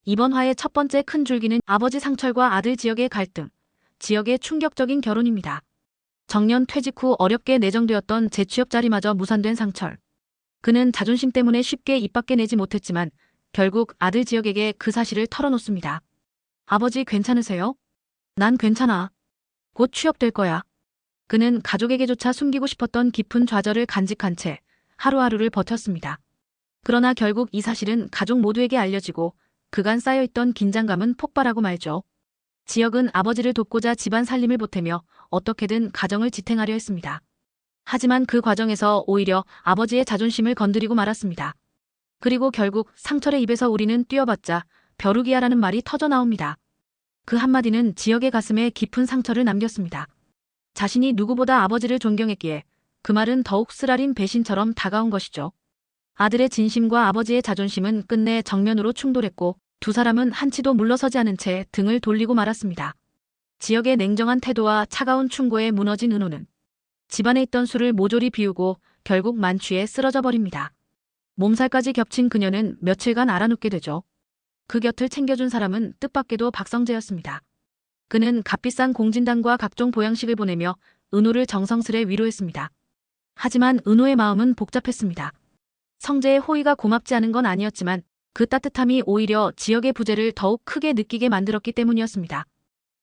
이번 화의 첫 번째 큰 줄기는 아버지 상철과 아들 지혁의 갈등, 지혁의 충격적인 결혼입니다. 정년 퇴직 후 어렵게 내정되었던 재취업 자리마저 무산된 상철. 그는 자존심 때문에 쉽게 입 밖에 내지 못했지만 결국 아들 지혁에게 그 사실을 털어놓습니다. 아버지 괜찮으세요? 난 괜찮아. 곧 취업될 거야. 그는 가족에게조차 숨기고 싶었던 깊은 좌절을 간직한 채 하루하루를 버텼습니다. 그러나 결국 이 사실은 가족 모두에게 알려지고 그간 쌓여있던 긴장감은 폭발하고 말죠. 지혁은 아버지를 돕고자 집안 살림을 보태며 어떻게든 가정을 지탱하려 했습니다. 하지만 그 과정에서 오히려 아버지의 자존심을 건드리고 말았습니다. 그리고 결국 상철의 입에서 우리는 뛰어봤자 벼룩이야라는 말이 터져나옵니다. 그 한마디는 지혁의 가슴에 깊은 상처를 남겼습니다. 자신이 누구보다 아버지를 존경했기에 그 말은 더욱 쓰라린 배신처럼 다가온 것이죠. 아들의 진심과 아버지의 자존심은 끝내 정면으로 충돌했고 두 사람은 한치도 물러서지 않은 채 등을 돌리고 말았습니다. 지혁의 냉정한 태도와 차가운 충고에 무너진 은호는 집안에 있던 술을 모조리 비우고 결국 만취해 쓰러져 버립니다. 몸살까지 겹친 그녀는 며칠간 알아눕게 되죠. 그 곁을 챙겨준 사람은 뜻밖에도 박성재였습니다. 그는 값비싼 공진단과 각종 보양식을 보내며 은호를 정성스레 위로했습니다. 하지만 은호의 마음은 복잡했습니다. 성재의 호의가 고맙지 않은 건 아니었지만 그 따뜻함이 오히려 지역의 부재를 더욱 크게 느끼게 만들었기 때문이었습니다.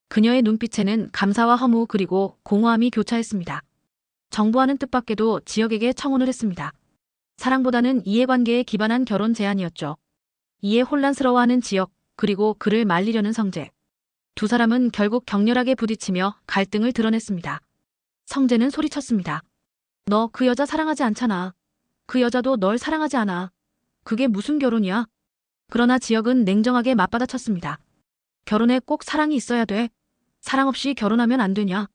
그녀의 눈빛에는 감사와 허무 그리고 공허함이 교차했습니다. 정부하는 뜻밖에도 지역에게 청혼을 했습니다. 사랑보다는 이해관계에 기반한 결혼 제안이었죠. 이에 혼란스러워하는 지역 그리고 그를 말리려는 성재. 두 사람은 결국 격렬하게 부딪히며 갈등을 드러냈습니다. 성재는 소리쳤습니다. 너 그 여자 사랑하지 않잖아. 그 여자도 널 사랑하지 않아. 그게 무슨 결혼이야? 그러나 지혁은 냉정하게 맞받아쳤습니다. 결혼에 꼭 사랑이 있어야 돼. 사랑 없이 결혼하면 안 되냐?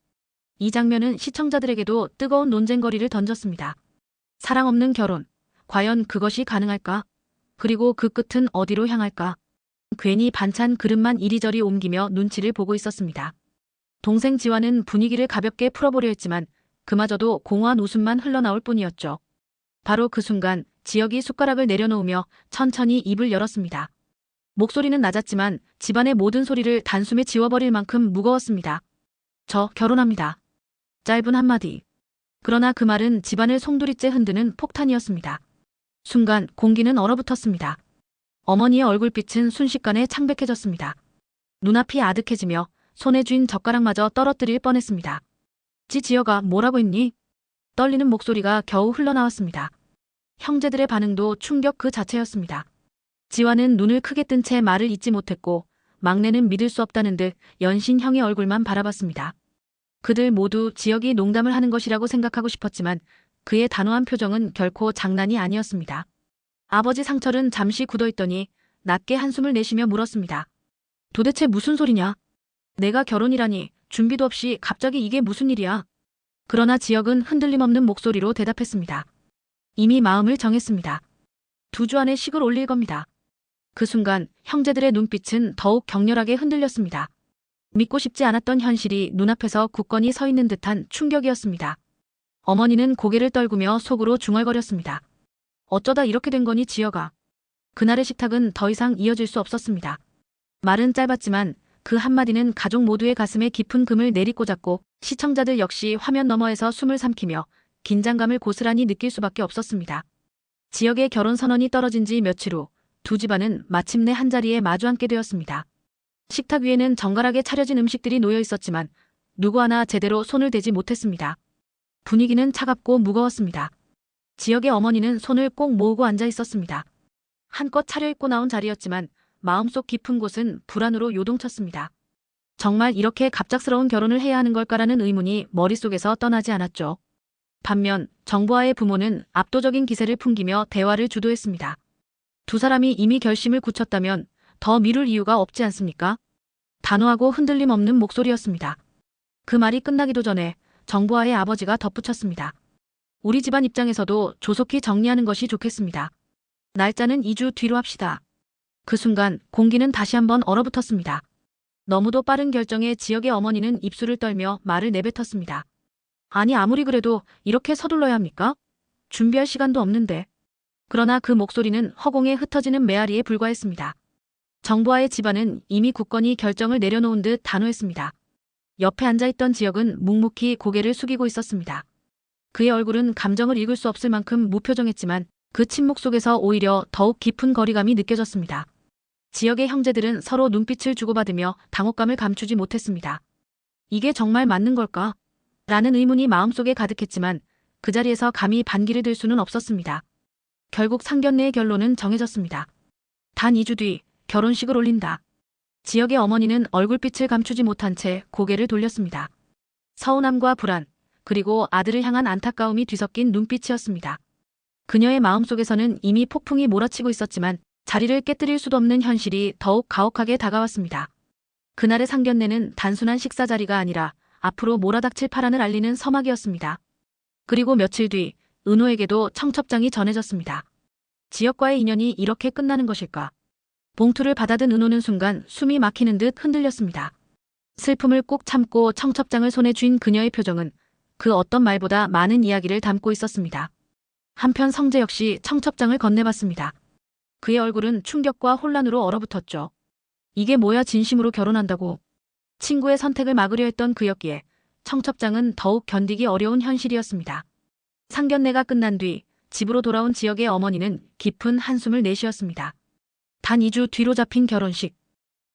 이 장면은 시청자들에게도 뜨거운 논쟁거리를 던졌습니다. 사랑 없는 결혼. 과연 그것이 가능할까? 그리고 그 끝은 어디로 향할까? 괜히 반찬 그릇만 이리저리 옮기며 눈치를 보고 있었습니다. 동생 지화는 분위기를 가볍게 풀어보려 했지만 그마저도 공허한 웃음만 흘러나올 뿐이었죠. 바로 그 순간 지혁이 숟가락을 내려놓으며 천천히 입을 열었습니다. 목소리는 낮았지만 집안의 모든 소리를 단숨에 지워버릴 만큼 무거웠습니다. 저 결혼합니다. 짧은 한마디. 그러나 그 말은 집안을 송두리째 흔드는 폭탄이었습니다. 순간 공기는 얼어붙었습니다. 어머니의 얼굴빛은 순식간에 창백해졌습니다. 눈앞이 아득해지며 손에 쥔 젓가락마저 떨어뜨릴 뻔했습니다. 지혁아 뭐라고 했니? 떨리는 목소리가 겨우 흘러나왔습니다. 형제들의 반응도 충격 그 자체였습니다. 지화는 눈을 크게 뜬 채 말을 잇지 못했고 막내는 믿을 수 없다는 듯 연신 형의 얼굴만 바라봤습니다. 그들 모두 지혁이 농담을 하는 것이라고 생각하고 싶었지만 그의 단호한 표정은 결코 장난이 아니었습니다. 아버지 상철은 잠시 굳어있더니 낮게 한숨을 내쉬며 물었습니다. 도대체 무슨 소리냐? 내가 결혼이라니 준비도 없이 갑자기 이게 무슨 일이야? 그러나 지혁은 흔들림 없는 목소리로 대답했습니다. 이미 마음을 정했습니다. 2주 안에 식을 올릴 겁니다. 그 순간 형제들의 눈빛은 더욱 격렬하게 흔들렸습니다. 믿고 싶지 않았던 현실이 눈앞에서 굳건히 서 있는 듯한 충격이었습니다. 어머니는 고개를 떨구며 속으로 중얼거렸습니다. 어쩌다 이렇게 된 거니 지혁아. 그날의 식탁은 더 이상 이어질 수 없었습니다. 말은 짧았지만 그 한마디는 가족 모두의 가슴에 깊은 금을 내리꽂았고 시청자들 역시 화면 너머에서 숨을 삼키며 긴장감을 고스란히 느낄 수밖에 없었습니다. 지역의 결혼 선언이 떨어진 지 며칠 후 두 집안은 마침내 한자리에 마주 앉게 되었습니다. 식탁 위에는 정갈하게 차려진 음식들이 놓여 있었지만 누구 하나 제대로 손을 대지 못했습니다. 분위기는 차갑고 무거웠습니다. 지역의 어머니는 손을 꼭 모으고 앉아 있었습니다. 한껏 차려입고 나온 자리였지만 마음속 깊은 곳은 불안으로 요동쳤습니다. 정말 이렇게 갑작스러운 결혼을 해야 하는 걸까라는 의문이 머릿속에서 떠나지 않았죠. 반면 정보아의 부모는 압도적인 기세를 풍기며 대화를 주도했습니다. 두 사람이 이미 결심을 굳혔다면 더 미룰 이유가 없지 않습니까? 단호하고 흔들림 없는 목소리였습니다. 그 말이 끝나기도 전에 정보아의 아버지가 덧붙였습니다. 우리 집안 입장에서도 조속히 정리하는 것이 좋겠습니다. 날짜는 2주 뒤로 합시다. 그 순간 공기는 다시 한번 얼어붙었습니다. 너무도 빠른 결정에 지역의 어머니는 입술을 떨며 말을 내뱉었습니다. 아니 아무리 그래도 이렇게 서둘러야 합니까? 준비할 시간도 없는데. 그러나 그 목소리는 허공에 흩어지는 메아리에 불과했습니다. 정부와의 집안은 이미 굳건히 결정을 내려놓은 듯 단호했습니다. 옆에 앉아있던 지역은 묵묵히 고개를 숙이고 있었습니다. 그의 얼굴은 감정을 읽을 수 없을 만큼 무표정했지만 그 침묵 속에서 오히려 더욱 깊은 거리감이 느껴졌습니다. 지역의 형제들은 서로 눈빛을 주고받으며 당혹감을 감추지 못했습니다. 이게 정말 맞는 걸까? 라는 의문이 마음속에 가득했지만 그 자리에서 감히 반기를 들 수는 없었습니다. 결국 상견례의 결론은 정해졌습니다. 단 2주 뒤 결혼식을 올린다. 지역의 어머니는 얼굴빛을 감추지 못한 채 고개를 돌렸습니다. 서운함과 불안, 그리고 아들을 향한 안타까움이 뒤섞인 눈빛이었습니다. 그녀의 마음속에서는 이미 폭풍이 몰아치고 있었지만 자리를 깨뜨릴 수도 없는 현실이 더욱 가혹하게 다가왔습니다. 그날의 상견례는 단순한 식사 자리가 아니라 앞으로 몰아닥칠 파란을 알리는 서막이었습니다. 그리고 며칠 뒤 은호에게도 청첩장이 전해졌습니다. 지역과의 인연이 이렇게 끝나는 것일까? 봉투를 받아든 은호는 순간 숨이 막히는 듯 흔들렸습니다. 슬픔을 꾹 참고 청첩장을 손에 쥔 그녀의 표정은 그 어떤 말보다 많은 이야기를 담고 있었습니다. 한편 성재 역시 청첩장을 건네봤습니다. 그의 얼굴은 충격과 혼란으로 얼어붙었죠. 이게 뭐야, 진심으로 결혼한다고. 친구의 선택을 막으려 했던 그였기에 청첩장은 더욱 견디기 어려운 현실이었습니다. 상견례가 끝난 뒤 집으로 돌아온 지역의 어머니는 깊은 한숨을 내쉬었습니다. 단 2주 뒤로 잡힌 결혼식.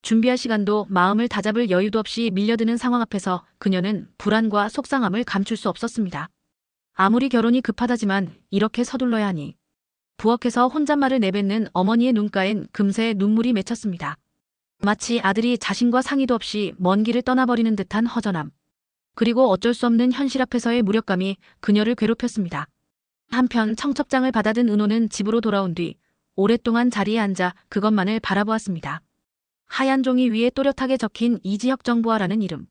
준비할 시간도 마음을 다잡을 여유도 없이 밀려드는 상황 앞에서 그녀는 불안과 속상함을 감출 수 없었습니다. 아무리 결혼이 급하다지만 이렇게 서둘러야 하니. 부엌에서 혼잣말을 내뱉는 어머니의 눈가엔 금세 눈물이 맺혔습니다. 마치 아들이 자신과 상의도 없이 먼 길을 떠나버리는 듯한 허전함. 그리고 어쩔 수 없는 현실 앞에서의 무력감이 그녀를 괴롭혔습니다. 한편 청첩장을 받아든 은호는 집으로 돌아온 뒤 오랫동안 자리에 앉아 그것만을 바라보았습니다. 하얀 종이 위에 또렷하게 적힌 이지혁 정보화라는 이름.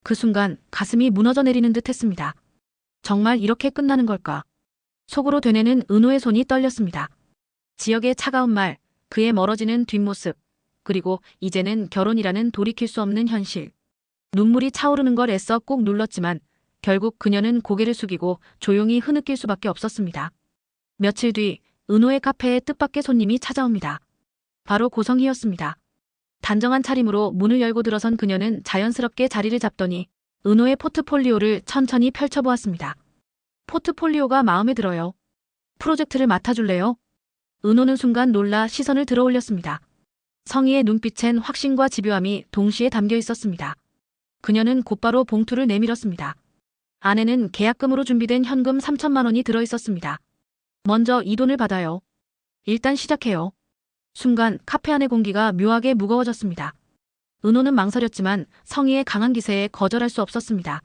그 순간 가슴이 무너져 내리는 듯 했습니다. 정말 이렇게 끝나는 걸까? 속으로 되뇌는 은호의 손이 떨렸습니다. 지역의 차가운 말, 그의 멀어지는 뒷모습, 그리고 이제는 결혼이라는 돌이킬 수 없는 현실. 눈물이 차오르는 걸 애써 꾹 눌렀지만 결국 그녀는 고개를 숙이고 조용히 흐느낄 수밖에 없었습니다. 며칠 뒤 은호의 카페에 뜻밖의 손님이 찾아옵니다. 바로 고성희였습니다. 단정한 차림으로 문을 열고 들어선 그녀는 자연스럽게 자리를 잡더니 은호의 포트폴리오를 천천히 펼쳐보았습니다. 포트폴리오가 마음에 들어요. 프로젝트를 맡아줄래요? 은호는 순간 놀라 시선을 들어 올렸습니다. 성희의 눈빛엔 확신과 집요함이 동시에 담겨 있었습니다. 그녀는 곧바로 봉투를 내밀었습니다. 안에는 계약금으로 준비된 현금 3천만 원이 들어 있었습니다. 먼저 이 돈을 받아요. 일단 시작해요. 순간 카페 안의 공기가 묘하게 무거워졌습니다. 은호는 망설였지만 성희의 강한 기세에 거절할 수 없었습니다.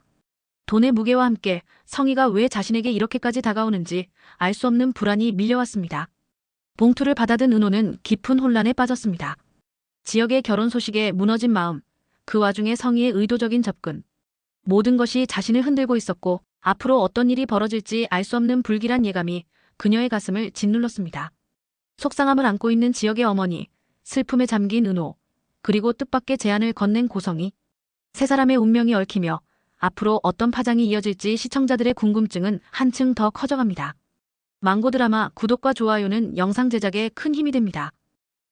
돈의 무게와 함께 성희가 왜 자신에게 이렇게까지 다가오는지 알 수 없는 불안이 밀려왔습니다. 봉투를 받아든 은호는 깊은 혼란에 빠졌습니다. 지역의 결혼 소식에 무너진 마음, 그 와중에 성희의 의도적인 접근. 모든 것이 자신을 흔들고 있었고 앞으로 어떤 일이 벌어질지 알 수 없는 불길한 예감이 그녀의 가슴을 짓눌렀습니다. 속상함을 안고 있는 지역의 어머니, 슬픔에 잠긴 은호, 그리고 뜻밖의 제안을 건넨 고성희. 세 사람의 운명이 얽히며 앞으로 어떤 파장이 이어질지 시청자들의 궁금증은 한층 더 커져갑니다. 망고 드라마 구독과 좋아요는 영상 제작에 큰 힘이 됩니다.